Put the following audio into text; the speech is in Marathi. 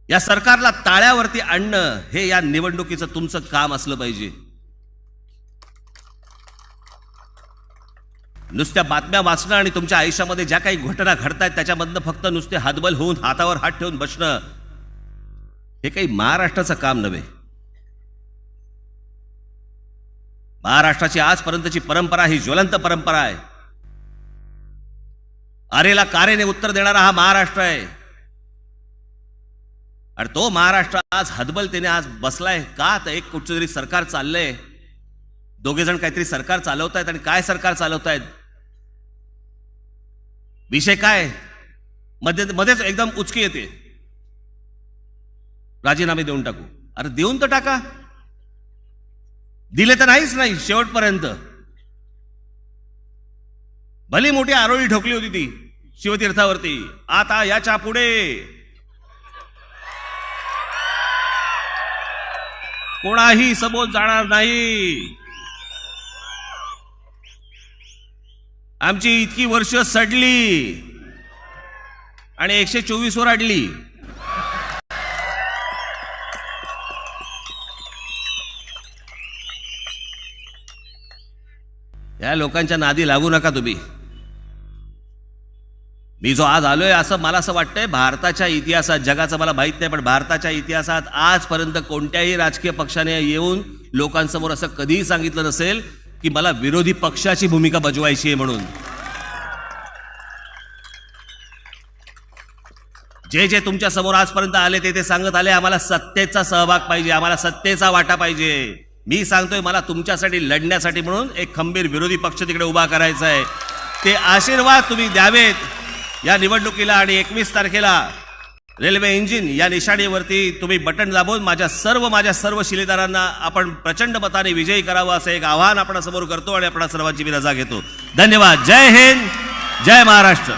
या सरकारला ताळ्यावरती आणणं हे या निवडणुकीचं तुमचं काम असलं पाहिजे। नुसत्या बातम्या वाचणं आणि तुमच्या आयुष्यामध्ये ज्या काही घटना घडतायत त्याच्यामधनं फक्त नुसते हातबल होऊन हातावर हात ठेवून बसणं हे काही महाराष्ट्राचं काम नव्हे। महाराष्ट्राची आजपर्यंतची परंपरा ही ज्वलंत परंपरा आहे। अरेला कारेने उत्तर देणारा हा महाराष्ट्र आहे आणि तो महाराष्ट्र आज हतबलतेने आज बसलाय का? तर एक कुठचंतरी सरकार चाललंय, दोघे जण काहीतरी सरकार चालवतायत आणि काय सरकार चालवतायत, विषय काय, मध्येच एकदम उचकी येते, राजीनामे देऊन टाकू। अरे देऊन तर टाका, दिले तर नाहीच नाही शेवटपर्यंत। भली मोठी आरोळी ठोकली होती ती शिवतीर्थावरती, आता याच्या पुढे कोणाही समोर जाणार नाही। आमची इतकी वर्ष सडली आणि 124 वर अडली। या लोकांच्या नादी लागू नका तुम्ही। मी जो आज आलोय असं मला असं वाटतंय भारताच्या इतिहासात, जगाचं मला माहित नाही पण भारताच्या इतिहासात आजपर्यंत कोणत्याही राजकीय पक्षाने येऊन लोकांसमोर असं कधीही सांगितलं नसेल की मला विरोधी पक्षाची भूमिका बजवायची आहे म्हणून। जे जे तुमच्या समोर आजपर्यंत आले ते सांगत आले आम्हाला सत्तेचा सहभाग पाहिजे, आम्हाला सत्तेचा वाटा पाहिजे। मी सांगतोय मला तुमच्यासाठी लढण्यासाठी म्हणून एक खंबीर विरोधी पक्ष तिकडे उभा करायचा आहे। ते आशीर्वाद तुम्ही द्यावेत या निवडणुकीला आणि 21 तारखेला रेल्वे इंजिन या निशाणीवरती तुम्ही बटन दाबून माझ्या सर्व शिलेदारांना आपण प्रचंड मताने विजयी करावं असं एक आव्हान आपण समोर करतो आणि आपण सर्वांची मी रजा घेतो। धन्यवाद। जय हिंद, जय महाराष्ट्र।